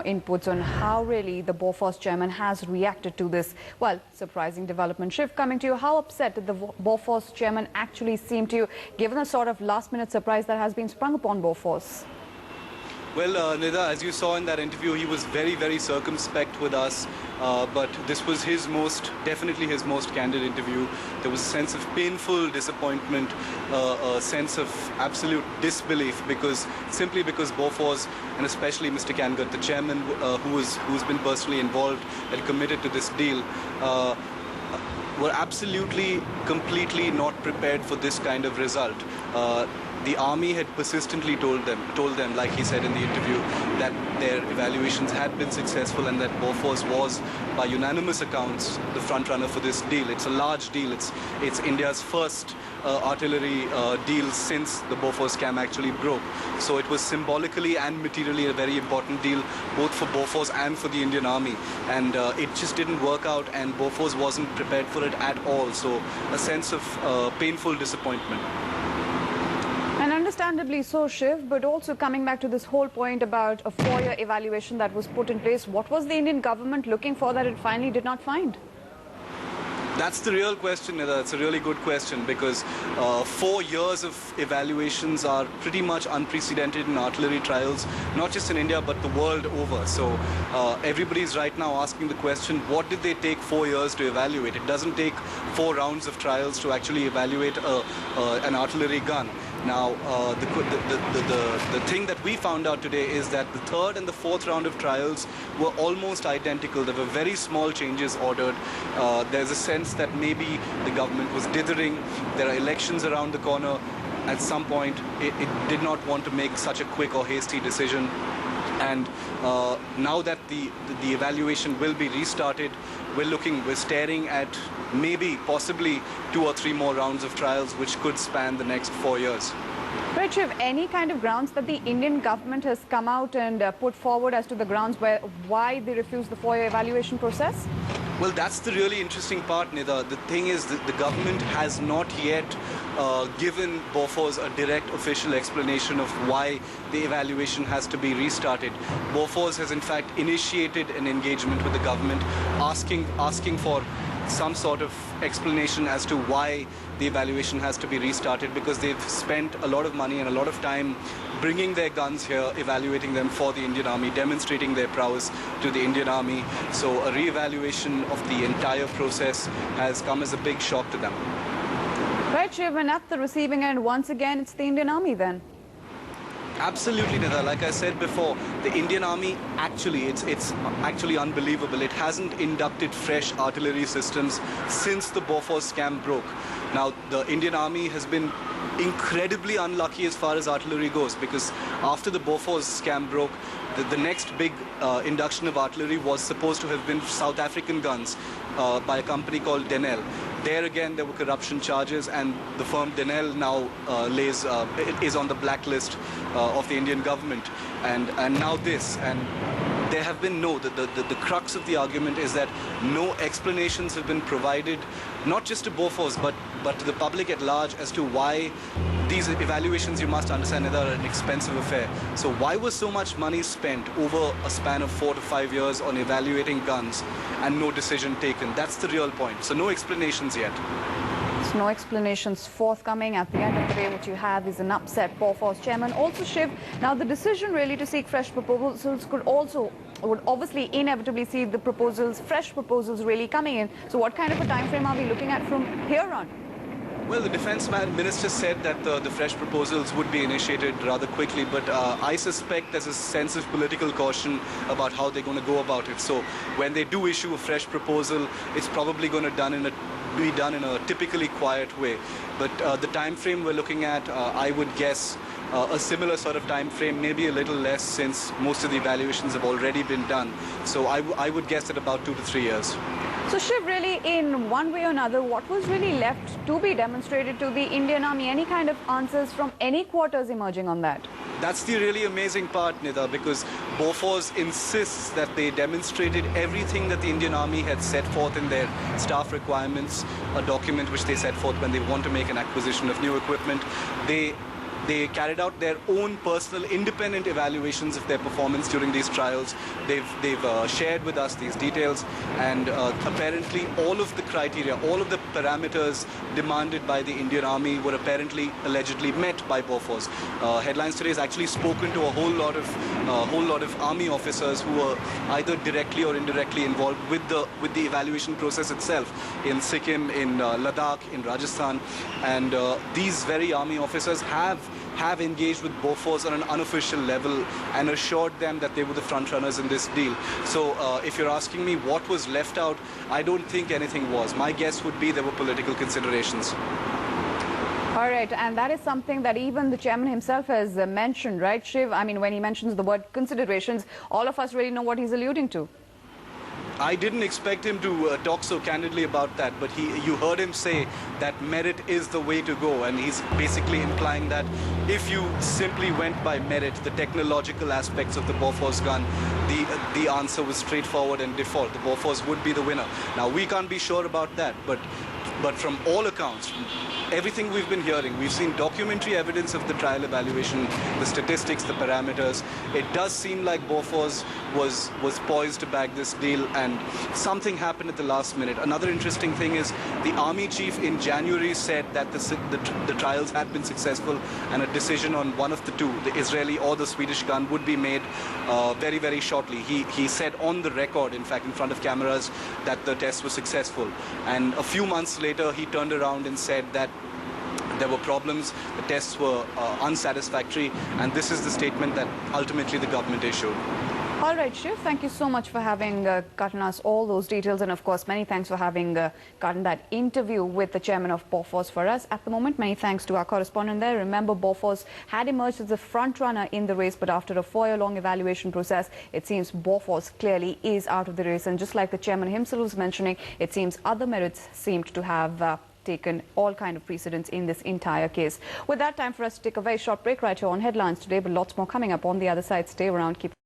Inputs on how really the Bofors chairman has reacted to this, well, surprising development. Shiv, coming to you, how upset did the Bofors chairman actually seem to you, given the sort of last-minute surprise that has been sprung upon Bofors? Well, Nida, as you saw in that interview, he was very, very circumspect with us. But this was definitely his most candid interview. There was a sense of painful disappointment, a sense of absolute disbelief, simply because Bofors, and especially Mr. Kangat, the chairman, who's been personally involved and committed to this deal, were absolutely, completely not prepared for this kind of result. The army had persistently told them, like he said in the interview, that their evaluations had been successful and that Bofors was, by unanimous accounts, the front runner for this deal. It's a large deal. It's India's first artillery deal since the Bofors scam actually broke. So it was symbolically and materially a very important deal, both for Bofors and for the Indian Army. And it just didn't work out, and Bofors wasn't prepared for it at all. So a sense of painful disappointment. And understandably so, Shiv, but also coming back to this whole point about a 4-year evaluation that was put in place, what was the Indian government looking for that it finally did not find? That's the real question, Nida. It's a really good question, because 4 years of evaluations are pretty much unprecedented in artillery trials, not just in India, but the world over. So everybody's right now asking the question, what did they take 4 years to evaluate? It doesn't take 4 rounds of trials to actually evaluate an artillery gun. Now, the thing that we found out today is that the 3rd and the 4th round of trials were almost identical. There were very small changes ordered. There's a sense that maybe the government was dithering. There are elections around the corner. At some point, it did not want to make such a quick or hasty decision. And now that the evaluation will be restarted, we're staring at maybe, possibly 2 or 3 more rounds of trials, which could span the next 4 years. Right, Shiv, any kind of grounds that the Indian government has come out and put forward as to the grounds why they refuse the 4-year evaluation process? Well, that's the really interesting part, Nida. The thing is that the government has not yet given Bofors a direct official explanation of why the evaluation has to be restarted. Bofors has in fact initiated an engagement with the government, asking for some sort of explanation as to why the evaluation has to be restarted, because they've spent a lot of money and a lot of time bringing their guns here, evaluating them for the Indian Army, demonstrating their prowess to the Indian Army. So a re-evaluation of the entire process has come as a big shock to them. Right, Shiv, and at the receiving end, once again, it's the Indian Army then. Absolutely, Nida. Like I said before, the Indian Army it's actually unbelievable. It hasn't inducted fresh artillery systems since the Bofors scam broke. Now, the Indian Army has been incredibly unlucky as far as artillery goes, because after the Bofors scam broke, the next big induction of artillery was supposed to have been South African guns by a company called Denel. There again, there were corruption charges, and the firm Denel now is on the blacklist of the Indian government. And now this, and there have been the crux of the argument is that no explanations have been provided, not just to Bofors, but to the public at large, as to why these evaluations, you must understand, are an expensive affair. So why was so much money spent over a span of 4 to 5 years on evaluating guns and no decision taken? That's the real point. So no explanations yet. So no explanations forthcoming. At the end of the day, what you have is an upset Bofors chairman. Also, Shiv, now the decision really to seek fresh proposals would obviously inevitably see the fresh proposals really coming in. So what kind of a time frame are we looking at from here on? Well, the defense minister said that the fresh proposals would be initiated rather quickly, but I suspect there's a sense of political caution about how they're going to go about it. So when they do issue a fresh proposal, it's probably going to be done in a typically quiet way. But the time frame we're looking at, I would guess, a similar sort of time frame, maybe a little less, since most of the evaluations have already been done. So I would guess at about 2 to 3 years. So Shiv, really, in one way or another, what was really left to be demonstrated to the Indian Army? Any kind of answers from any quarters emerging on that? That's the really amazing part, Nida, because Bofors insists that they demonstrated everything that the Indian Army had set forth in their staff requirements, a document which they set forth when they want to make an acquisition of new equipment. They They carried out their own personal independent evaluations of their performance during these trials. They've shared with us these details, and apparently all of the criteria, all of the parameters demanded by the Indian Army were apparently allegedly met by Bofors. Headlines Today has actually spoken to a whole lot of army officers who were either directly or indirectly involved with the evaluation process itself in Sikkim, in Ladakh, in Rajasthan, and these very army officers have engaged with Bofors on an unofficial level and assured them that they were the front runners in this deal. So if you're asking me what was left out, I don't think anything was. My guess would be there were political considerations. All right, and that is something that even the chairman himself has mentioned, right, Shiv? I mean, when he mentions the word considerations, all of us really know what he's alluding to. I didn't expect him to talk so candidly about that, but you heard him say that merit is the way to go, and he's basically implying that if you simply went by merit, the technological aspects of the Bofors gun, the answer was straightforward and default. The Bofors would be the winner. Now, we can't be sure about that, but from all accounts, everything we've been hearing, we've seen documentary evidence of the trial evaluation, the statistics, the parameters. It does seem like Bofors was poised to bag this deal, and something happened at the last minute. Another interesting thing is the army chief in January said that the trials had been successful and a decision on one of the two, the Israeli or the Swedish gun, would be made very, very shortly. He said on the record, in fact, in front of cameras, that the tests were successful. And a few months later, he turned around and said that there were problems, the tests were unsatisfactory, and this is the statement that ultimately the government issued. All right, Shiv, thank you so much for having gotten us all those details, and of course, many thanks for having gotten that interview with the chairman of Bofors for us at the moment. Many thanks to our correspondent there. Remember, Bofors had emerged as the front runner in the race, but after a 4-year-long evaluation process, it seems Bofors clearly is out of the race. And just like the chairman himself was mentioning, it seems other merits seemed to have taken all kind of precedence in this entire case. With that, time for us to take a very short break right here on Headlines Today, but lots more coming up on the other side. Stay around. Keep